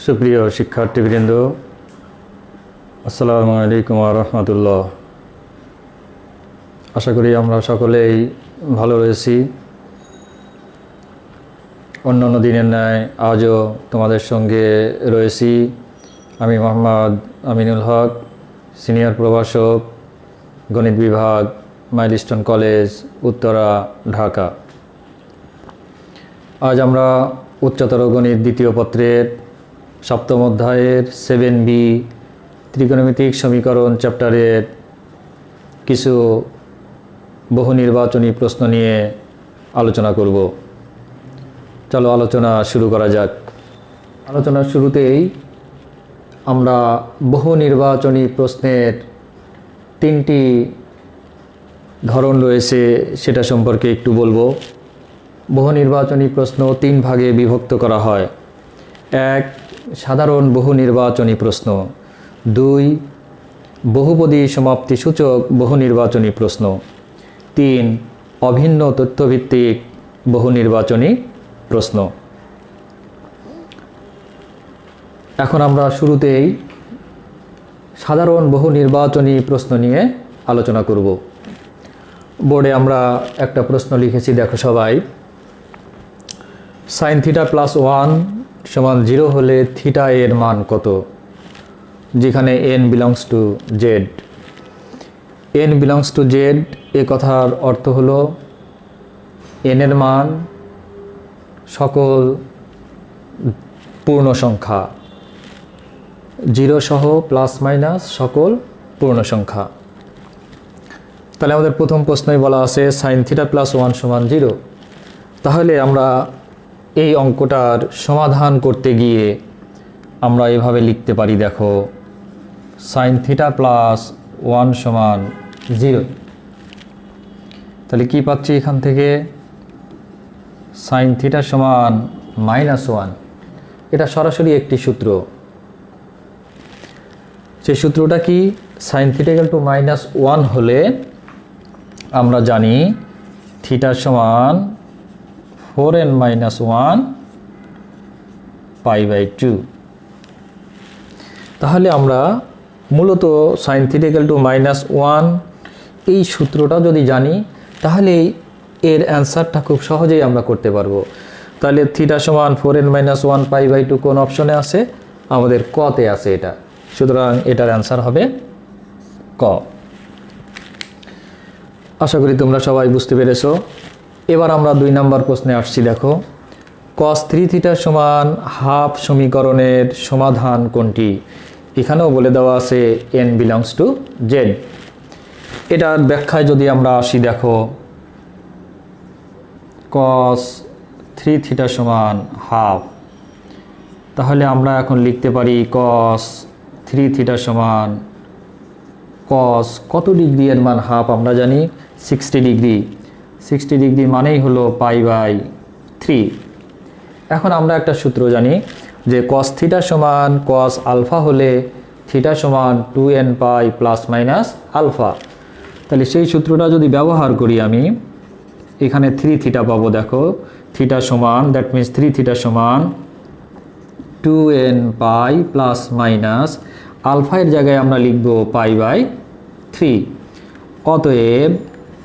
সুপ্রিয় শিক্ষার্থীবৃন্দ, আসসালামু আলাইকুম ওয়া রাহমাতুল্লাহ। আশা করি আমরা সকলেই ভালো রয়েছি। অন্যান্য দিনের ন্যায় আজও তোমাদের সঙ্গে রয়েছি আমি মোহাম্মদ আমিনুল হক, সিনিয়র প্রভাষক, গণিত বিভাগ, মাইলস্টোন কলেজ, উত্তরা, ঢাকা। আজ আমরা উচ্চতর গণিত দ্বিতীয় পত্রের সপ্তম অধ্যায়ের 7B ত্রিকোণমিতিক সমীকরণ চ্যাপ্টারের কিছু বহু নির্বাচনী প্রশ্ন নিয়ে আলোচনা করব। চলো আলোচনা শুরু করা যাক। আলোচনার শুরুতেই আমরা বহু নির্বাচনী প্রশ্নের 3টি ধরন রয়েছে সেটা সম্পর্কে একটু বলবো। বহু নির্বাচনী প্রশ্ন 3 ভাগে বিভক্ত করা হয়। 1. সাধারণ বহু নির্বাচনী প্রশ্ন। 2. বহুপদী সমাপ্তিসূচক বহু নির্বাচনী প্রশ্ন। 3. অভিন্ন তথ্যভিত্তিক বহু নির্বাচনী প্রশ্ন। এখন আমরা শুরুতেই সাধারণ বহু নির্বাচনী প্রশ্ন নিয়ে আলোচনা করব। বোর্ডে আমরা একটা প্রশ্ন লিখেছি, দেখো সবাই। sin θ + 1 = 0 হলে থিটা এর মান কত? যেখানে n belongs to z। n belongs to z এ কথার অর্থ হলো n এর মান সকল পূর্ণ সংখ্যা, 0 সহ প্লাস মাইনাস সকল পূর্ণ সংখ্যা। তাহলে আমাদের প্রথম প্রশ্নই বলা আছে sin θ + 1 = 0। তাহলে আমরা এই অঙ্কটার সমাধান করতে গিয়ে আমরা এভাবে লিখতে পারি, দেখো sin θ + 1 = 0। তাহলে কি পাচ্ছি এখান থেকে? sin θ = -1। এটা সরাসরি একটি সূত্র। সেই সূত্রটা কি? sin θ = -1 হলে আমরা জানি θ = 4n - 1 π/2। তাহলে আমরা মূলত sin θ = -1 এই সূত্রটা যদি জানি তাহলে এর অ্যান্সারটা খুব সহজেই আমরা করতে পারবো। তাহলে θ = 4n - 1 π/2 কোন অপশনে আছে? আমাদের কতে আছে এটা। সুতরাং এটার অ্যান্সার হবে ক। আশা করি তোমরা সবাই বুঝতে পেরেছো। এবার আমরা 2 নম্বর প্রশ্নে আসছি, দেখো। cos 3θ = হাফ সমীকরণের সমাধান কোনটি? এখানেও বলে দেওয়া আছে n belongs to z। এটার ব্যাখ্যায় যদি আমরা আসি, দেখো cos 3θ = হাফ। তাহলে আমরা এখন লিখতে পারি cos 3θ = cos কত ডিগ্রি এর মান হাফ আমরা জানি 60 ডিগ্রি। 60 ডিগ্রি মানেই হলো π/3। এখন আমরা একটা সূত্র জানি যে cos θ = cos আলফা হলে θ = 2nπ ± আলফা। তাহলে সেই সূত্রটা যদি ব্যবহার করি আমি এখানে 3θ পাবো। দেখো θ সমান, দ্যাট মিন্স 3θ = 2nπ ± আলফা এর জায়গায় আমরা লিখব π/3। অতএব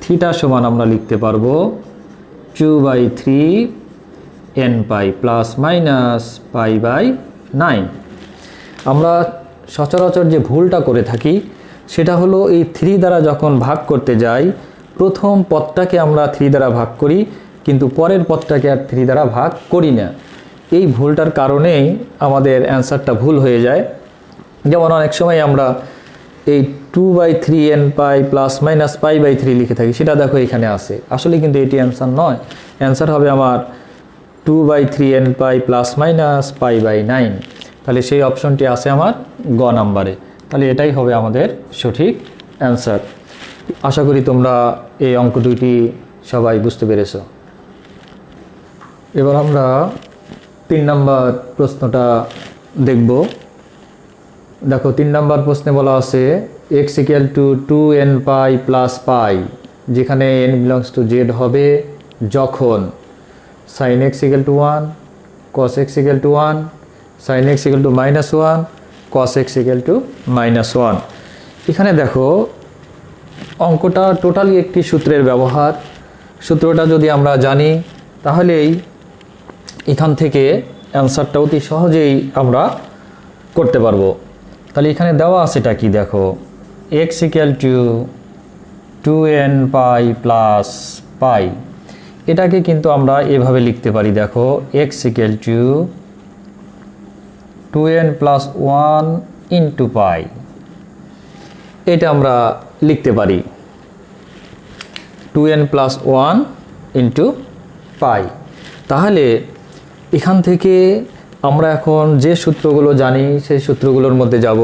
θ সমান আমরা লিখতে পারবো 2/3nπ ± π/9। আমরা সচরাচর যে ভুলটা করে থাকি সেটা হলো এই 3 দ্বারা যখন ভাগ করতে যাই প্রথম পদটাকে আমরা 3 দ্বারা ভাগ করি, কিন্তু পরের পদটাকে আর 3 দ্বারা ভাগ করি না। এই ভুলটার কারণেই আমাদের অ্যান্সারটা ভুল হয়ে যায়। যেমন অনেক সময় আমরা এই 2/3nπ ± π/3 লিখে থাকি, সেটা দেখো এখানে আছে। আসলে কিন্তু এটি অ্যান্সার নয়। অ্যান্সার হবে আমার 2/3nπ ± π/9। তাহলে সেই অপশনটি আছে আমার গ নাম্বারে। তাহলে এটাই হবে আমাদের সঠিক অ্যান্সার। আশা করি তোমরা এই অঙ্ক দুইটি সবাই বুঝতে পেরেছো। এবার আমরা 3 নম্বর প্রশ্নটা দেখব। দেখো 3 নম্বর প্রশ্নে বলা আছে x = 2nπ + π, যেখানে n belongs to z হবে যখন sin x = 1, cos x = 1, sine x equal to -1, cos x equal to -1। এখানে দেখো অঙ্কটা টোটালি একটি সূত্রের ব্যবহার। সূত্রটা যদি আমরা জানি তাহলেই এখান থেকে অ্যান্সারটা অতি সহজেই আমরা করতে পারবো। তাহলে এখানে দেওয়া আছেটা কি দেখো, x equal two 2n pi plus পাই। এটাকে কিন্তু আমরা এভাবে লিখতে পারি, দেখো x equal two 2n plus 1 into পাই। এটা আমরা লিখতে পারি 2n প্লাস 1 ইন্টু পাই। তাহলে এখান থেকে আমরা এখন যে সূত্রগুলো জানি সেই সূত্রগুলোর মধ্যে যাব।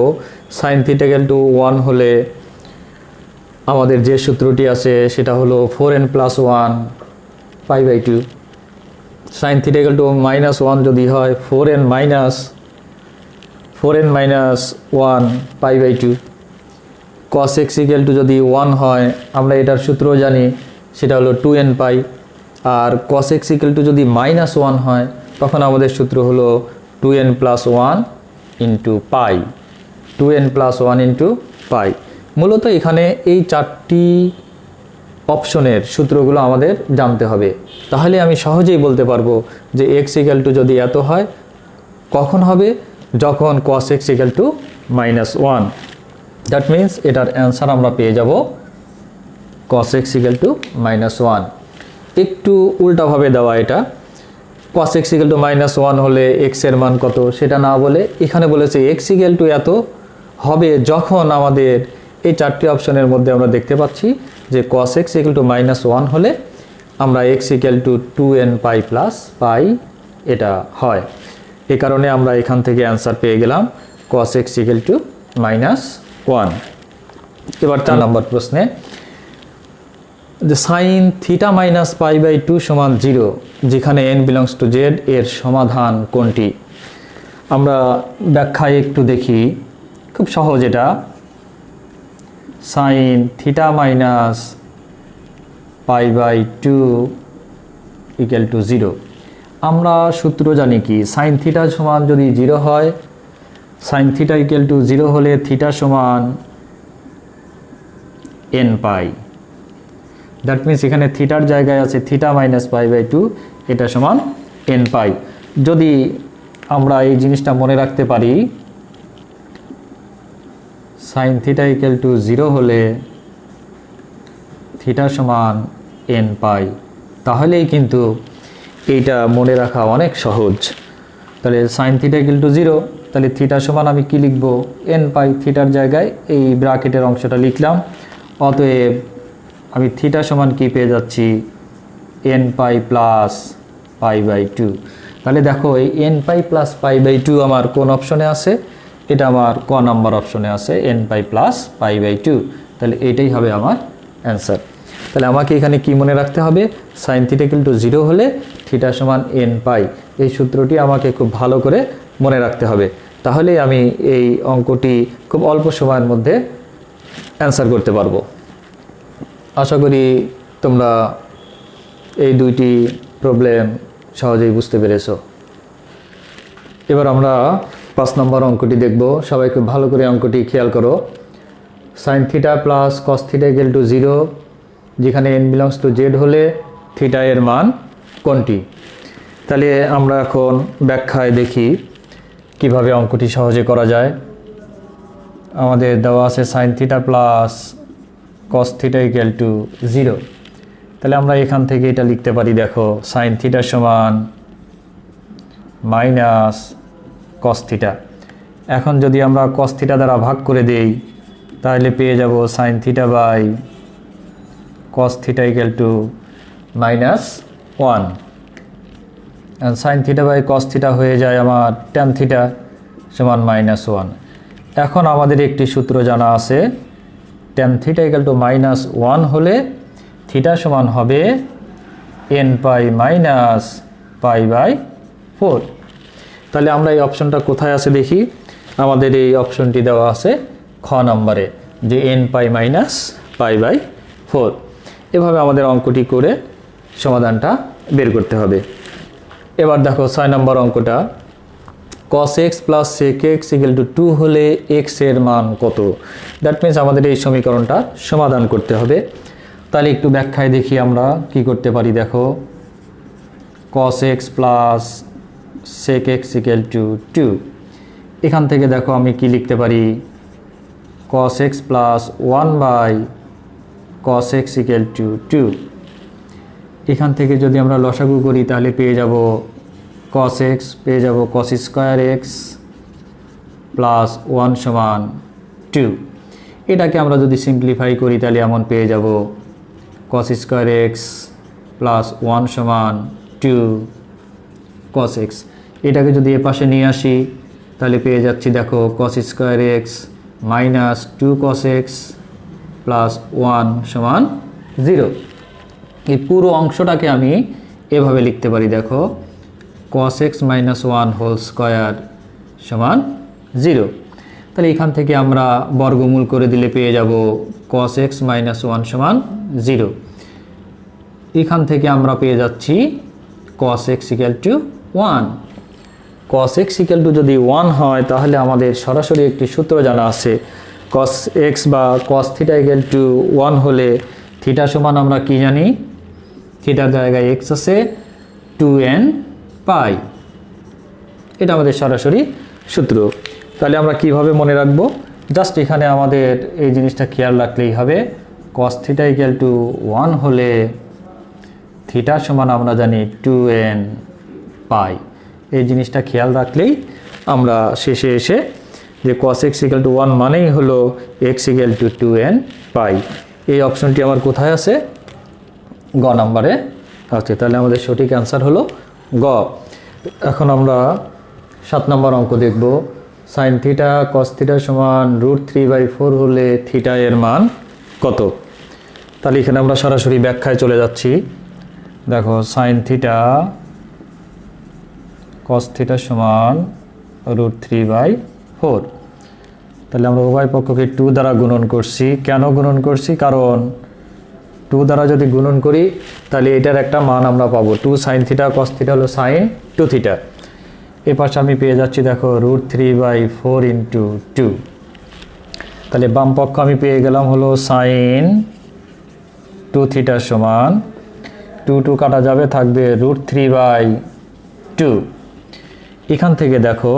সাইন থিটা ইকুয়াল টু 1 হলে আমাদের যে সূত্রটি আছে সেটা হলো 4n plus 1 pi by 2। Sine theta equal to -1 যদি হয় 4n minus 1 pi by 2। Cos x equal to যদি 1 হয় আমরা এটার সূত্র জানি, সেটা হলো 2n পাই। আর কস এক্স ইকুয়াল টু যদি -1 হয় তখন আমাদের সূত্র হলো 2n plus 1 into pi, 2n plus 1 into pi. মূলত এখানে এই 4টি অপশনের সূত্রগুলো আমাদের জানতে হবে। তাহলে আমি সহজেই বলতে পারবো যে এক্স ইকুয়াল টু যদি এত হয় কখন হবে, যখন cos x equal to -1। That means এটার অ্যান্সার আমরা পেয়ে যাব কস এক্স ইকুয়াল টু -1। একটু উল্টাভাবে দেওয়া এটা, কস এক্স ইকুয়াল টু -1 হলে এক্স এর মান কত সেটা না বলে এখানে বলেছে এক্স ইকুয়াল টু এত হবে যখন আমাদের এই 4টি অপশনের মধ্যে আমরা দেখতে পাচ্ছি যে কস এক্স ইকুয়াল টু -1 হলে আমরা x equal two 2n pi plus পাই এটা হয়। এই কারণে আমরা এখান থেকে অ্যান্সার পেয়ে গেলাম কস এক্স ইকুয়াল টু -1। এবার 4 নম্বর প্রশ্নে যে sine theta minus pi by 2 সমান 0 যেখানে n বিলংস টু জেড এর সমাধান কোনটি? আমরা ব্যাখ্যায় একটু দেখি, খুব সহজ এটা। Sine theta minus pi by 2 equal to 0। আমরা সূত্র জানি কি, সাইন থিটা সমান যদি 0 হয়, সাইন থিটা ইকুয়াল টু 0 হলে থিটা সমান n পাই। দ্যাট মিন্স এখানে থিটার জায়গায় আছে থিটা মাইনাস পাই বাই 2, এটা সমান n পাই। যদি আমরা এই জিনিসটা মনে রাখতে পারি, সাইন থিটা ইকুয়াল টু 0 হলে থিটা সমান n পাই, তাহলেই কিন্তু এইটা মনে রাখা অনেক সহজ। তাহলে সাইন থিটা ইকুয়াল টু 0, তাহলে থিটা সমান আমি কি লিখব, n পাই। থিটার জায়গায় এই ব্র্যাকেটের অংশটা লিখলাম। অতএব আমি থিটা সমান কি পেয়ে যাচ্ছি, n pi plus pi by 2। তাহলে দেখো এই n pi plus pi by 2 আমার কোন অপশনে আছে, এটা আমার ক নাম্বার অপশনে আছে, n pi plus pi by 2। তাহলে এটাই হবে আমার অ্যান্সার। তাহলে আমাকে এখানে কি মনে রাখতে হবে, সাইন থিটা ইকুয়াল টু 0 হলে থিটা সমান n পাই। এই সূত্রটি আমাকে খুব ভালো করে মনে রাখতে হবে, তাহলে আমি এই অঙ্কটি খুব অল্প সময়ের মধ্যে অ্যান্সার করতে পারবো। আশা করি তোমরা এই দুইটি প্রবলেম সহজেই বুঝতে পেরেছো। এবার আমরা 5 নম্বর অঙ্কটি দেখব। সবাই খুব ভালো করে অঙ্কটি খেয়াল করো। Sine theta plus cos theta equal to 0 যেখানে n বিলংস টু জেড হলে থিটা এর মান কোনটি? তাহলে আমরা এখন ব্যাখ্যায় দেখি কিভাবে অঙ্কটি সহজে করা যায়। আমাদের দেওয়া আছে sine theta plus cos theta equal to 0। তাহলে আমরা এখান থেকে এটা লিখতে পারি, দেখো সাইন থিটা সমান মাইনাস কস থিটা। এখন যদি আমরা কস থিটা দ্বারা ভাগ করে দেই তাহলে পেয়ে যাব sine theta by cos theta equal to -1। Sine theta by cos theta হয়ে যায় আমার ট্যান থিটা সমান -1। এখন আমাদের একটি সূত্র জানা আছে, ট্যান থিটা ইকুয়াল টু -1 হলে থিটা সমান হবে n pi minus pi by 4। তাহলে আমরা এই অপশনটা কোথায় আছে দেখি। আমাদের এই অপশনটি দেওয়া আছে খ নম্বরে, যে n pi minus pi by 4। এভাবে আমাদের অঙ্কটি করে সমাধানটা বের করতে হবে। এবার দেখো 6 নম্বর অঙ্কটা। ক cos x plus sec x equal to 2 হলে x এর মান কত? দ্যাট মিন্স আমাদের এই সমীকরণটা সমাধান করতে হবে। তাহলে একটু ব্যাখ্যায় দেখি আমরা কি করতে পারি। দেখো cos x plus sec x equal to 2, এখান থেকে দেখো আমি কি লিখতে পারি, cos x plus 1 by cos x equal to 2। এখান থেকে যদি আমরা লসাগু করি তাহলে পেয়ে যাব cos x, পেয়ে যাব cos স্কয়ার x প্লাস 1 সমান 2। এটাকে আমরা যদি সিম্পলিফাই করি তাহলে এমন পেয়ে যাব cos স্কয়ার x প্লাস 1 সমান 2 cos x। এটাকে যদি এ পাশে নিয়ে আসি তাহলে পেয়ে যাচ্ছি দেখো cos square x minus 2 cos x plus 1 সমান 0। এই পুরো অংশটাকে আমি এভাবে লিখতে পারি, দেখো cos x minus 1 whole square সমান 0। তাহলে এখান থেকে আমরা বর্গমূল করে দিলে পেয়ে যাব cos x মাইনাস 1 সমান 0। এখান থেকে আমরা পেয়ে যাচ্ছি cos x equal to 1। cos x equal to যদি 1 হয় তাহলে আমাদের সরাসরি একটি সূত্র জানা আছে, cos x বা cos থিটা ইকুয়াল টু 1 হলে থিটা সমান আমরা কি জানি, থিটার জায়গায় x আছে 2n পাই, এটা আমাদের সরাসরি সূত্র। তাহলে আমরা কিভাবে মনে রাখবো, জাস্ট এখানে আমাদের এই জিনিসটা খেয়াল রাখলেই হবে, cos থিটা ইকুয়াল টু 1 হলে থিটা সমান আমরা জানি 2n পাই। এই জিনিসটা খেয়াল রাখলেই আমরা শেষে এসে যে cos x ইকুয়াল টু 1 মানেই হলো x ইকুয়াল টু 2n পাই। এই অপশনটি আমার কোথায় আছে, গ নম্বরে আছে। তাহলে আমাদের সঠিক অ্যান্সার হলো গ। এখন আমরা 7 নম্বর অঙ্ক দেখব। সাইন থিটা কস থিটা সমান √3/4 হলে থিটা এর মান কত? তাহলে এখানে আমরা সরাসরি ব্যাখ্যায় চলে যাচ্ছি। দেখো সাইন থিটা কস থিটা সমান √3/4। তাহলে আমরা উভয় পক্ষকে 2 দ্বারা গুণন করছি। কেন গুণন করছি, কারণ 2 দ্বারা যদি গুণন করি তাহলে এটার একটা মান আমরা পাবো, 2 সাইন থিটা কস থিটা হলো সাইন 2 থিটা। এ পাশে আমি পেয়ে যাচ্ছি দেখো √3/4 ইন্টু 2। তাহলে বাম পক্ষ আমি পেয়ে গেলাম হলো সাইন 2 থিটা সমান 2 কাটা যাবে, থাকবে √3/2। এখান থেকে দেখো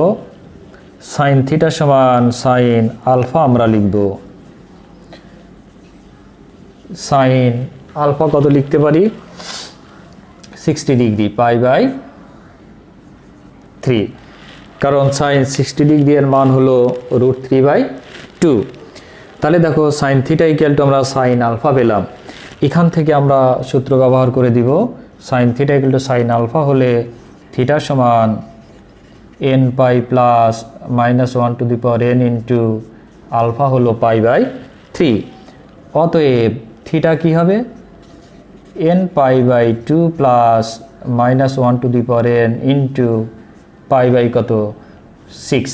সাইন থিটা সমান সাইন আলফা আমরা লিখব। সাইন আলফা কত লিখতে পারি, 60 ডিগ্রি π/3, কারণ সাইন 60 ডিগ্রি এর মান হলো √3/2। তাহলে দেখো সাইন থিটা ইকুয়াল টু আমরা সাইন আলফা পেলাম। এখান থেকে আমরা সূত্র ব্যবহার করে দিব, sine theta equal to sine alpha হলে থিটা সমান n π plus -1 to the power n into alpha হলো π/3। অতএব থিটা কি হবে, n π/2 plus -1 to the power n into π/কত 6।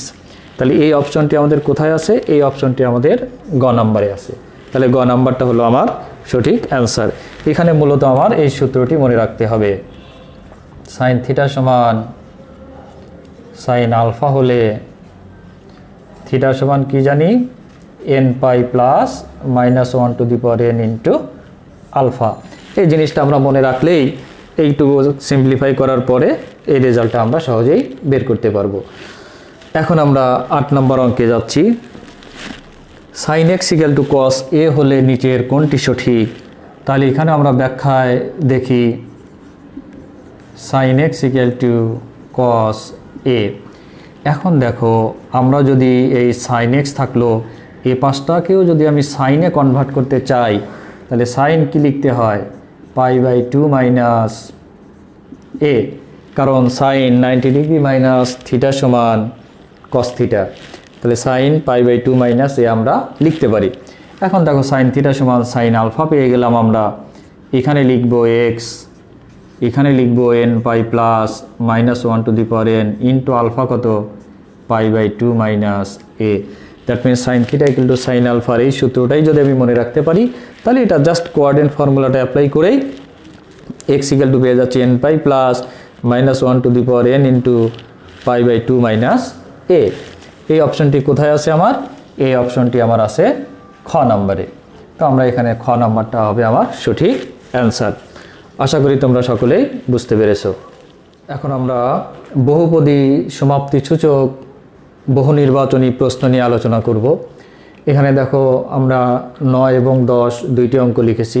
তাহলে এই অপশনটি আমাদের কোথায় আছে, এই অপশনটি আমাদের গ নম্বরে আছে। তাহলে গ নাম্বারটা হলো আমার সঠিক অ্যান্সার। এখানে মূলত আমার এই সূত্রটি মনে রাখতে হবে, সাইন থিটা সমান সাইন আলফা হলে থিটা সমান কি জানি, n π plus -1 to the power n into alpha. এই জিনিসটা আমরা মনে রাখলেই এইটুকু সিম্পলিফাই করার পরে এই রেজাল্টটা আমরা সহজেই বের করতে পারবো। এখন আমরা 8 নম্বর অঙ্কে যাচ্ছি। Sine x equal to cos A হলে নিচের কোনটি সঠিক? তাহলে এখানে আমরা ব্যাখ্যায় দেখি, sine x equal to cos A. এখন দেখো আমরা যদি এই সাইন এক্স থাকলো, এ পাশটাকেও যদি আমি সাইনে কনভার্ট করতে চাই তাহলে সাইন কি লিখতে হয়, π/2 মাইনাস এ, কারণ সাইন 90 ডিগ্রি মাইনাস থিটা সমান কস থিটা। তাহলে সাইন π/2 মাইনাস এ আমরা লিখতে পারি। এখন দেখো সাইন থিটা সমান সাইন আলফা পেয়ে গেলাম আমরা। এখানে লিখবো এক্স, এখানে লিখবো n π plus -1 to the power n into alpha কত π/2 minus A. That means sine theta equal to sine আলফার এই সূত্রটাই যদি আমি মনে রাখতে পারি তাহলে এটা জাস্ট কোঅর্ডিনেট ফর্মুলাটা অ্যাপ্লাই করেই এক্স ইকুয়াল টু পেয়ে যাচ্ছে n π plus -1 to the power n into pi by 2 minus A. এই অপশনটি কোথায় আছে আমার? এই অপশনটি আমার আছে খ নম্বরে। তো আমরা এখানে খ নম্বরটা হবে আমার সঠিক অ্যান্সার। আশা করি তোমরা সকলেই বুঝতে পেরেছো। এখন আমরা বহুপদী সমাপ্তি সূচক বহু নির্বাচনী প্রশ্ন নিয়ে আলোচনা করব। এখানে দেখো আমরা 9 এবং 10 দুইটি অঙ্ক লিখেছি।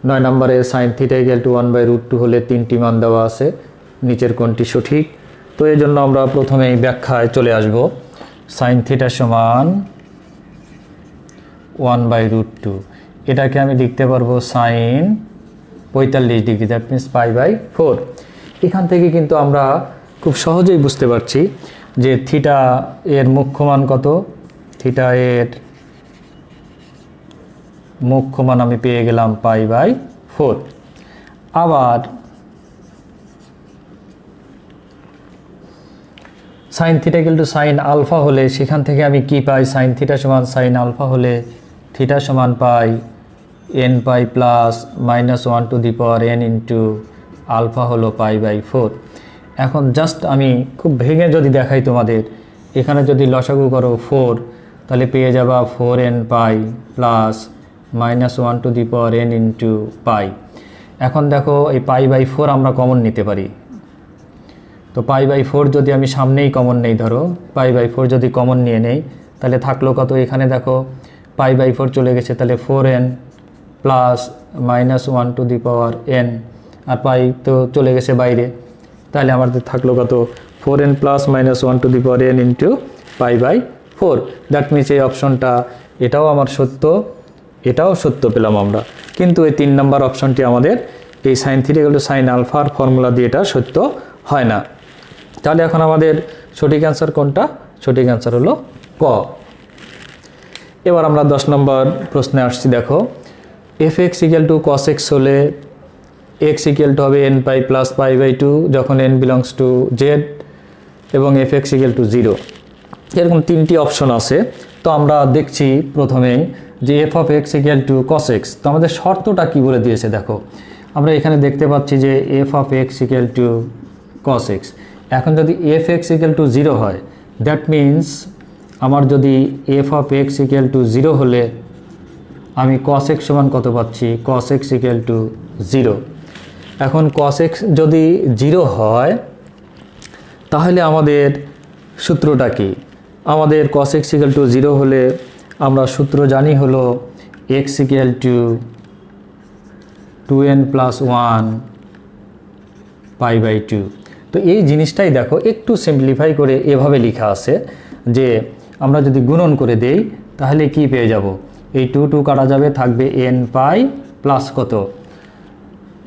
9 নম্বরে সাইন থিটা ইকুয়াল টু 1/√2 হলে 3টি মান দেওয়া আছে, নিচের কোনটি সঠিক? তো এই জন্য আমরা প্রথমেই ব্যাখ্যায় চলে আসব। সাইন থিটা সমান 1/√2, এটাকে আমি লিখতে পারবো সাইন 45 ডিগ্রি, দ্যাট মিনস π/4। এখান থেকে কিন্তু আমরা খুব সহজেই বুঝতে পারছি যে থিটা এর মুখ্য মান কত। থিটা এর মুখ্য মান আমি পেয়ে গেলাম π/4। আবার sine theta equal to sine alpha হলে সেখান থেকে আমি কি পাই? সাইন থিটা সমান সাইন আলফা হলে থিটা সমান pi n pi plus -1 to the power n into alpha হলো π/4। এখন জাস্ট আমি খুব ভেঙে যদি দেখাই তোমাদের, এখানে যদি লসাগু করো 4, তাহলে পেয়ে যাবা 4n pi plus -1 to the power n into পাই। এখন দেখো এই π/4 আমরা কমন নিতে পারি। তো π/4 যদি আমি সামনেই কমন নেই, ধরো π/4 যদি কমন নিয়ে নেই, তাহলে থাকলো কত? এখানে দেখো π/4 চলে গেছে, তাহলে 4n plus -1 to the power n, আর পাই তো চলে গেছে বাইরে, তাহলে আমাদের থাকলো কত? 4n plus -1 to the power n into π/4। That means এই অপশনটা এটাও আমার সত্য, এটাও সত্য পেলাম আমরা। কিন্তু এই 3 নম্বর অপশনটি আমাদের এই sine theta equal to sine আলফার ফর্মুলা দিয়ে এটা সত্য হয় না। তাহলে এখন আমাদের সঠিক অ্যান্সার কোনটা? সঠিক অ্যান্সার হলো ক। এবার আমরা 10 নম্বর প্রশ্নে আসছি। দেখো fx equal to cos x হলে x ইকুয়াল টু হবে n পাই প্লাস π/2 যখন n বিলংস টু z, এবং fx ইকুয়াল টু 0। এরকম 3টি অপশন আছে। তো আমরা দেখছি প্রথমেই যে f of x equal to cos x। তো আমাদের শর্তটা কি বলে দিয়েছে দেখো, আমরা এখানে দেখতে পাচ্ছি যে f of x equal to cos x। এখন যদি fx ইকুয়াল টু 0 হয়, দ্যাট মিনস আমার যদি f of x equal to 0 হলে আমি cos x সমান কত পাচ্ছি? cos x equal to 0। এখন cos x যদি 0 হয় তাহলে আমাদের সূত্রটা কি? আমাদের cos x ইকুয়াল টু 0 হলে আমরা সূত্র জানি হলো x equal two 2n plus 1 π/2। তো এই জিনিসটাই দেখো একটু সিম্পলিফাই করে এভাবে লেখা আছে যে আমরা যদি গুণন করে দেই তাহলে কি পেয়ে যাব? এই 2 কাটা যাবে, থাকবে n পাই প্লাস কত?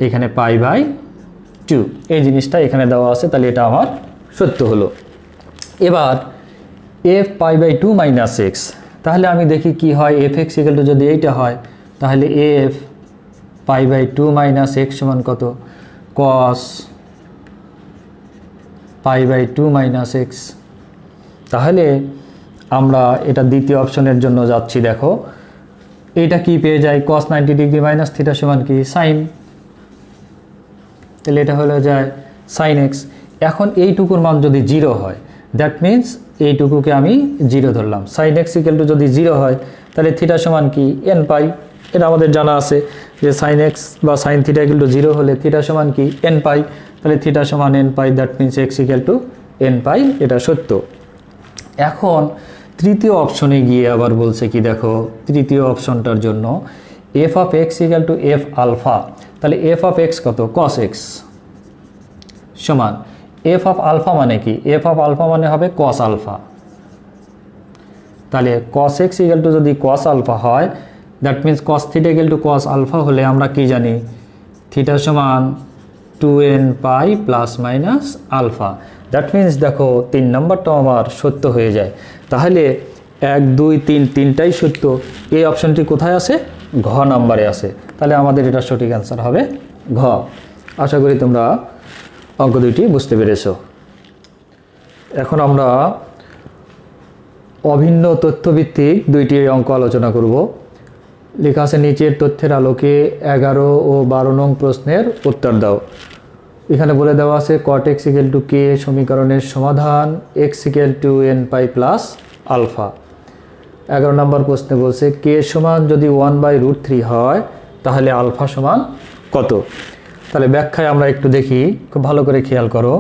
এখানে π/2। এই জিনিসটা এখানে দেওয়া আছে, তাহলে এটা আমার সত্য হলো। এবার f π/2 মাইনাস x, তাহলে আমি দেখি কি হয়। fx ইকুয়াল টু যদি এইটা হয়, তাহলে f π/2 মাইনাস x সমান কত? cos π/2 minus x। তাহলে আমরা এটা দ্বিতীয় অপশনের জন্য যাচ্ছি। দেখো এটা কি পেয়ে যায়? cos 90 ডিগ্রি মাইনাস থিটা সমান কি? সাইন। তাহলে এটা হলো যায় সাইন x। এখন এইটুকুর মান যদি 0 হয়, দ্যাট মিনস এইটুকুকে আমি 0 ধরলাম। সাইন x ইকুয়াল টু যদি 0 হয়, তাহলে থিটা সমান কি? n পাই। এটা আমাদের জানা আছে যে সাইন x বা সাইন থিটা ইকুয়াল টু 0 হলে থিটা সমান কি? n পাই। তাহলে থিটা সমান n pi, that means x equal to n পাই, এটা সত্য। এখন তৃতীয় অপশনে গিয়ে আবার বলছে কি দেখো, তৃতীয় অপশনটার জন্য f of x equal to f alpha. তাহলে f অফ x কত? cos x সমান f অফ আলফা মানে কি? f অফ আলফা মানে হবে cos আলফা। তাহলে cos x ইকুয়াল টু যদি cos আলফা হয়, that means cos theta equal to cos alpha হলে আমরা কি জানি? থিটা সমান 2n pi plus minus alpha. That means দেখো 3 নম্বরটাও আমার সত্য হয়ে যায়। তাহলে 1 2 3 তিনটাই সত্য। এই অপশনটি কোথায় আছে? ঘ নম্বরে আছে। তাহলে আমাদের এটা সঠিক অ্যান্সার হবে ঘ। আশা করি তোমরা অঙ্ক দুইটি বুঝতে পেরেছ। এখন আমরা অভিন্ন তথ্যভিত্তিক দুইটি অঙ্ক আলোচনা করব। লেখা আছে নিচের তথ্যের আলোকে 11 ও 12 নং প্রশ্নের উত্তর দাও। এখানে বলে দেওয়া আছে cot x ইকুয়াল টু কে সমীকরণের সমাধান x equal to n pi plus alpha. 11 নম্বর প্রশ্নে বলছে কে সমান যদি 1/√3 হয় তাহলে আলফা সমান কত। তাহলে ব্যাখ্যায় আমরা একটু দেখি, খুব ভালো করে খেয়াল করো।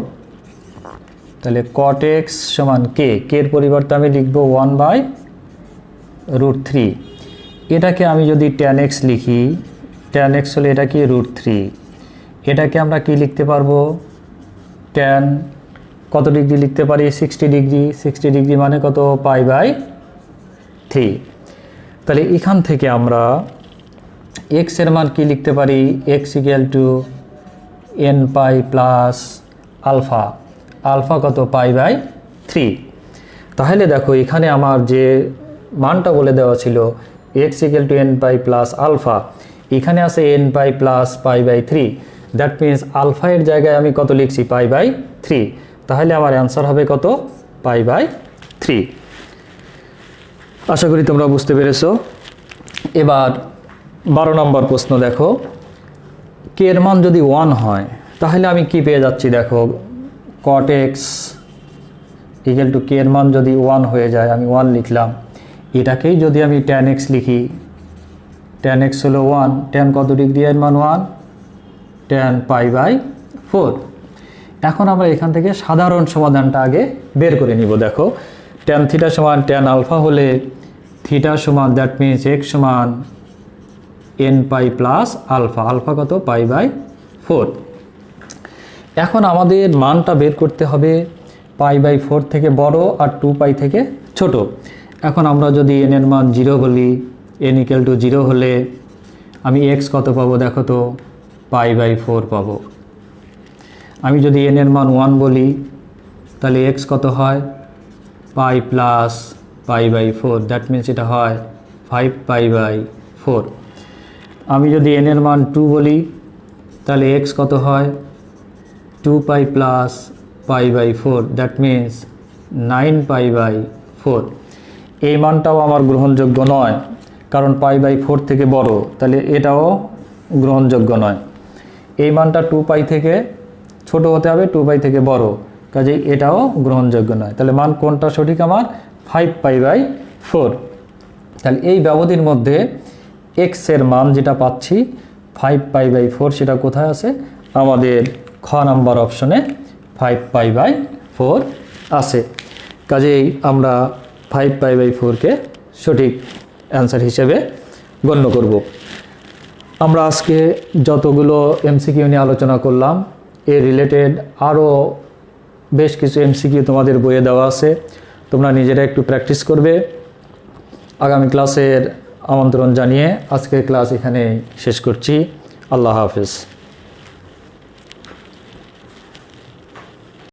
তাহলে cot x সমান কে, এর পরিবর্তে আমি লিখব 1/√3। এটাকে আমি যদি tan x লিখি, tan x হলে এটা কি √3, এটাকে আমরা কি লিখতে পারবো, tan কত ডিগ্রি লিখতে পারি, 60 ডিগ্রি। 60 ডিগ্রি মানে কত, π/3। তাহলে এখান থেকে আমরা x এর মান কি লিখতে পারি, x equal to n pi plus alpha. Alpha কত, π/3। তাহলে দেখো এখানে আমার যে মানটা বলে দেওয়া ছিল x equal to n pi plus alpha, এখানে আছে n pi plus π/3। That means alpha এর জায়গায় আমি কত লিখছি, π/3। তাহলে আমার অ্যান্সার হবে কত, π/3। আশা করি তোমরা বুঝতে পেরেছো। এবার 12 নম্বর প্রশ্ন দেখো, কে এর মান যদি 1 হয় তাহলে আমি কি পেয়ে যাচ্ছি, দেখো cot x ইকুয়াল টু কে এর মান যদি 1 হয়ে যায়, আমি 1 লিখলাম। এটাকেই যদি আমি tan x লিখি, tan x হলো 1, tan কত ডিগ্রি এর মান 1, tan π/4। এখন আমরা এখান থেকে সাধারণ সমাধানটা আগে বের করে নিব। দেখো tan থিটা সমান tan আলফা হলে থিটা সমান, দ্যাট মিন্স x সমান n pi plus alpha. Alpha কত, π/4। এখন আমাদের মানটা বের করতে হবে π/4 থেকে বড় আর 2π থেকে ছোট। এখন আমরা যদি n এর মান 0 বলি, n ইকুয়াল টু 0 হলে আমি x কত পাবো, দেখো তো π/4 পাবো। আমি যদি n এর মান 1 বলি তাহলে x কত হয়, π প্লাস π/4, দ্যাট মিন্স এটা হয় 5π/4। আমি যদি n এর মান 2 বলি তাহলে x কত হয়, 2π প্লাস π/4, দ্যাট মিন্স 9π/4। এই মানটাও আমার গ্রহণযোগ্য নয়, কারণ π/4 থেকে বড়, তাহলে এটাও গ্রহণযোগ্য নয়। এই মানটা 2π থেকে ছোট হতে হবে, 2π থেকে বড়, কাজেই এটাও গ্রহণযোগ্য নয়। তাহলে মান কোনটা সঠিক, আমার 5π/4। তাহলে এই ব্যবধির মধ্যে x এর মান যেটা পাচ্ছি 5π/4, সেটা কোথায় আছে, আমাদের খ নাম্বার অপশনে 5π/4 আছে। কাজেই আমরা 5π/4কে সঠিক অ্যান্সার হিসেবে গণ্য করব। আমরা আজকে যতগুলো এমসিকিউ নিয়ে আলোচনা করলাম, এর রিলেটেড আরও বেশ কিছু এমসিকিউ তোমাদের বইয়ে দেওয়া আছে, তোমরা নিজেরা একটু প্র্যাকটিস করবে। আগামী ক্লাসের আমন্ত্রণ জানিয়ে আজকের ক্লাস এখানে শেষ করছি। আল্লাহ হাফেজ।